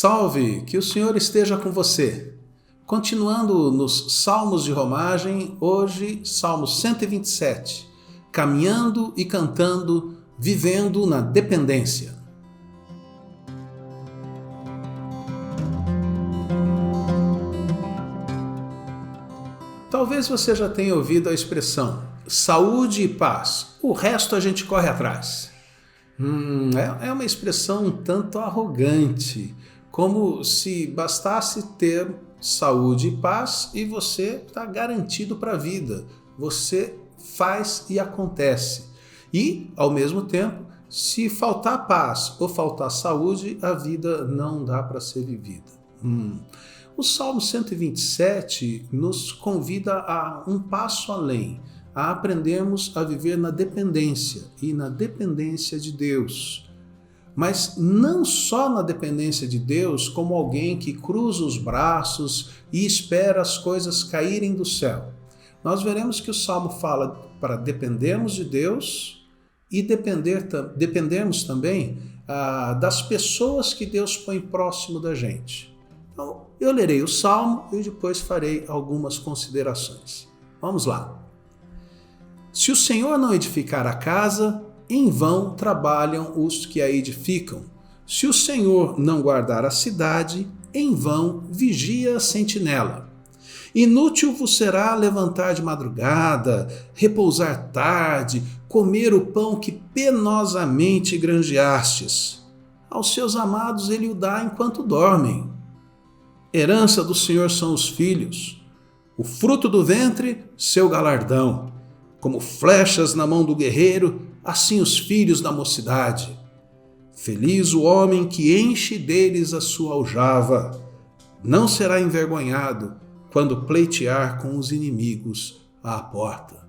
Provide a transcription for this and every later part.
Salve, que o Senhor esteja com você. Continuando nos Salmos de Romagem, hoje Salmo 127, caminhando e cantando, vivendo na dependência. Talvez você já tenha ouvido a expressão saúde e paz, o resto a gente corre atrás. É uma expressão um tanto arrogante, como se bastasse ter saúde e paz e você está garantido para a vida. Você faz e acontece. E, ao mesmo tempo, se faltar paz ou faltar saúde, a vida não dá para ser vivida. O Salmo 127 nos convida a um passo além, a aprendermos a viver na dependência e na dependência de Deus. Mas não só na dependência de Deus, como alguém que cruza os braços e espera as coisas caírem do céu. Nós veremos que o Salmo fala para dependermos de Deus e dependermos também das pessoas que Deus põe próximo da gente. Então, eu lerei o Salmo e depois farei algumas considerações. Vamos lá. Se o Senhor não edificar a casa, em vão trabalham os que a edificam. Se o Senhor não guardar a cidade, em vão vigia a sentinela. Inútil vos será levantar de madrugada, repousar tarde, comer o pão que penosamente granjeastes. Aos seus amados ele o dá enquanto dormem. Herança do Senhor são os filhos, o fruto do ventre, seu galardão. Como flechas na mão do guerreiro, assim os filhos da mocidade. Feliz o homem que enche deles a sua aljava. Não será envergonhado quando pleitear com os inimigos à porta.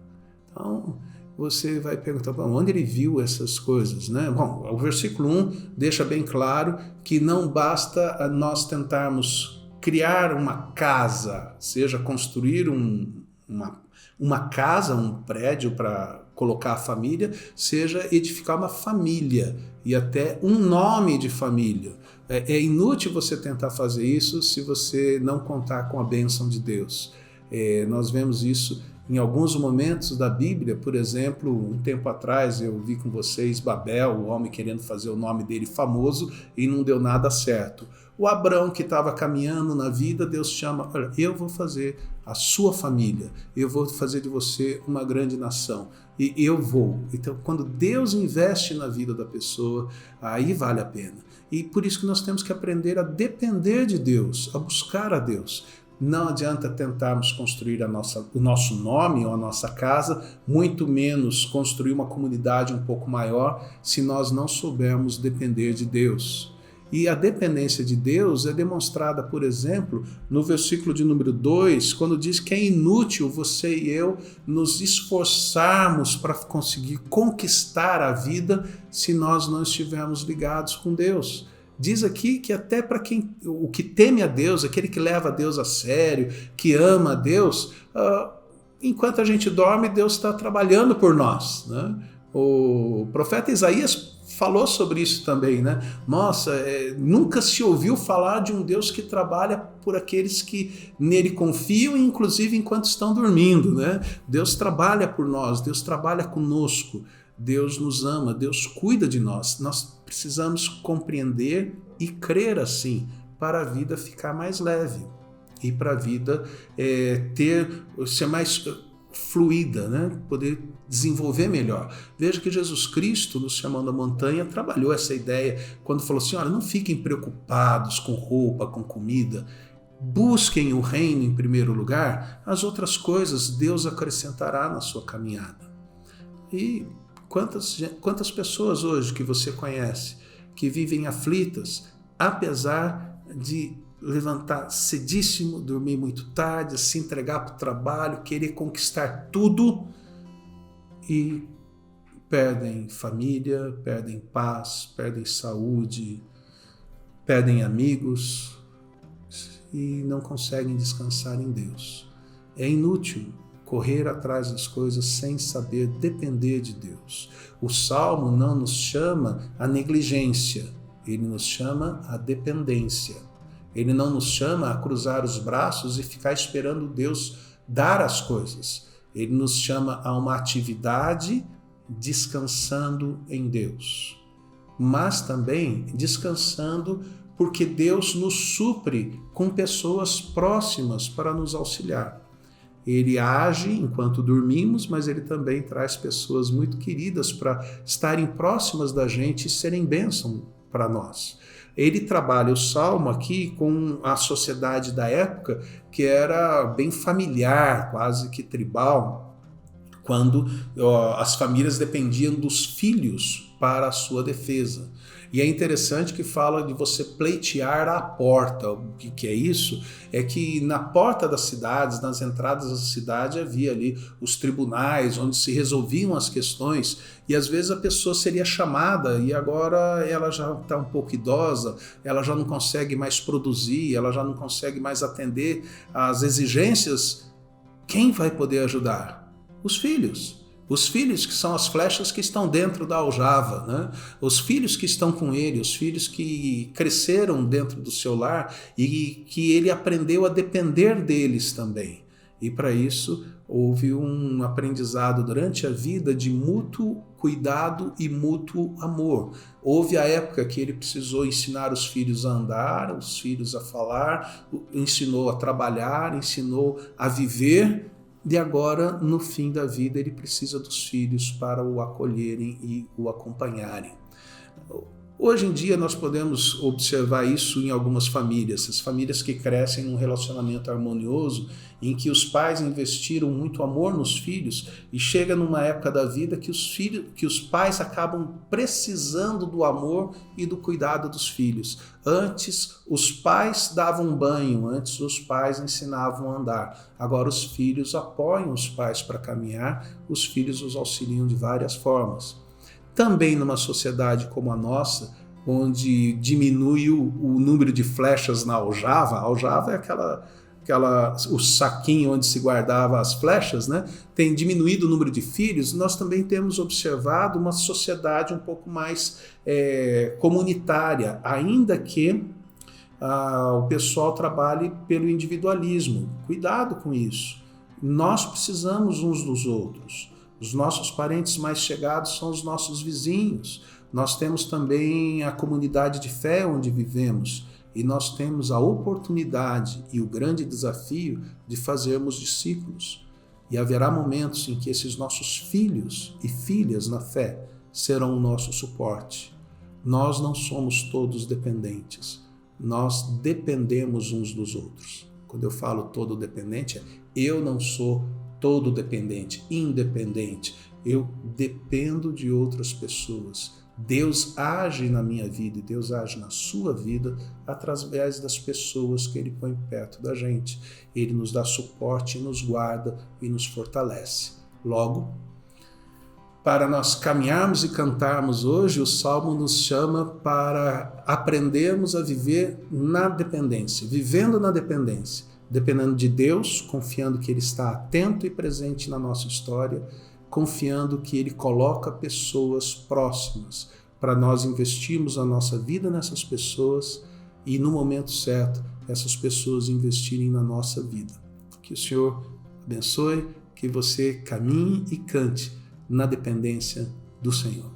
Então, você vai perguntar, onde ele viu essas coisas, né? Bom, o versículo 1 deixa bem claro que não basta nós tentarmos criar uma casa, seja construir uma casa, um prédio para colocar a família, seja edificar uma família e até um nome de família. É inútil você tentar fazer isso se você não contar com a bênção de Deus. Nós vemos isso em alguns momentos da Bíblia. Por exemplo, um tempo atrás eu vi com vocês Babel, o homem querendo fazer o nome dele famoso e não deu nada certo. O Abrão que estava caminhando na vida, Deus chama, olha, eu vou fazer a sua família, eu vou fazer de você uma grande nação, e eu vou. Então, quando Deus investe na vida da pessoa, aí vale a pena. E por isso que nós temos que aprender a depender de Deus, a buscar a Deus. Não adianta tentarmos construir o nosso nome ou a nossa casa, muito menos construir uma comunidade um pouco maior, se nós não soubermos depender de Deus. E a dependência de Deus é demonstrada, por exemplo, no versículo de número 2, quando diz que é inútil você e eu nos esforçarmos para conseguir conquistar a vida se nós não estivermos ligados com Deus. Diz aqui que até para o que teme a Deus, aquele que leva a Deus a sério, que ama a Deus, enquanto a gente dorme, Deus está trabalhando por nós, né? O profeta Isaías falou sobre isso também, né? Nossa, nunca se ouviu falar de um Deus que trabalha por aqueles que nele confiam, inclusive enquanto estão dormindo, né? Deus trabalha por nós, Deus trabalha conosco, Deus nos ama, Deus cuida de nós. Nós precisamos compreender e crer assim, para a vida ficar mais leve e para a vida ser mais fluida, né? Poder desenvolver melhor. Veja que Jesus Cristo, nos chamando à montanha, trabalhou essa ideia quando falou assim, olha, não fiquem preocupados com roupa, com comida, busquem o reino em primeiro lugar, as outras coisas Deus acrescentará na sua caminhada. E quantas pessoas hoje que você conhece que vivem aflitas, apesar de levantar cedíssimo, dormir muito tarde, se entregar para o trabalho, querer conquistar tudo e perdem família, perdem paz, perdem saúde, perdem amigos e não conseguem descansar em Deus. É inútil correr atrás das coisas sem saber depender de Deus. O Salmo não nos chama à negligência, Ele nos chama à dependência. Ele não nos chama a cruzar os braços e ficar esperando Deus dar as coisas. Ele nos chama a uma atividade descansando em Deus, mas também descansando porque Deus nos supre com pessoas próximas para nos auxiliar. Ele age enquanto dormimos, mas ele também traz pessoas muito queridas para estarem próximas da gente e serem bênção para nós. Ele trabalha o Salmo aqui com a sociedade da época, que era bem familiar, quase que tribal, quando as famílias dependiam dos filhos para a sua defesa. E é interessante que fala de você pleitear à porta. O que é isso? É que na porta das cidades, nas entradas da cidade, havia ali os tribunais onde se resolviam as questões, e às vezes a pessoa seria chamada e agora ela já está um pouco idosa, ela já não consegue mais produzir, ela já não consegue mais atender às exigências. Quem vai poder ajudar? Os filhos. Os filhos que são as flechas que estão dentro da aljava, né? Os filhos que estão com ele, os filhos que cresceram dentro do seu lar e que ele aprendeu a depender deles também. E para isso houve um aprendizado durante a vida de mútuo cuidado e mútuo amor. Houve a época que ele precisou ensinar os filhos a andar, os filhos a falar, ensinou a trabalhar, ensinou a viver. E agora, no fim da vida, ele precisa dos filhos para o acolherem e o acompanharem. Hoje em dia nós podemos observar isso em algumas famílias, as famílias que crescem num relacionamento harmonioso, em que os pais investiram muito amor nos filhos e chega numa época da vida que os pais acabam precisando do amor e do cuidado dos filhos. Antes os pais davam banho, antes os pais ensinavam a andar. Agora os filhos apoiam os pais para caminhar, os filhos os auxiliam de várias formas. Também numa sociedade como a nossa, onde diminui o número de flechas na aljava. A aljava é o saquinho onde se guardava as flechas, né? Tem diminuído o número de filhos. Nós também temos observado uma sociedade um pouco mais comunitária, ainda que o pessoal trabalhe pelo individualismo. Cuidado com isso. Nós precisamos uns dos outros. Os nossos parentes mais chegados são os nossos vizinhos. Nós temos também a comunidade de fé onde vivemos e nós temos a oportunidade e o grande desafio de fazermos discípulos. E haverá momentos em que esses nossos filhos e filhas na fé serão o nosso suporte. Nós não somos todos dependentes. Nós dependemos uns dos outros. Quando eu falo todo dependente, eu não sou todo dependente, independente. Eu dependo de outras pessoas. Deus age na minha vida e Deus age na sua vida através das pessoas que Ele põe perto da gente. Ele nos dá suporte, nos guarda e nos fortalece. Logo, para nós caminharmos e cantarmos hoje, o Salmo nos chama para aprendermos a viver na dependência, vivendo na dependência. Dependendo de Deus, confiando que Ele está atento e presente na nossa história, confiando que Ele coloca pessoas próximas para nós investirmos a nossa vida nessas pessoas e, no momento certo, essas pessoas investirem na nossa vida. Que o Senhor abençoe, que você caminhe e cante na dependência do Senhor.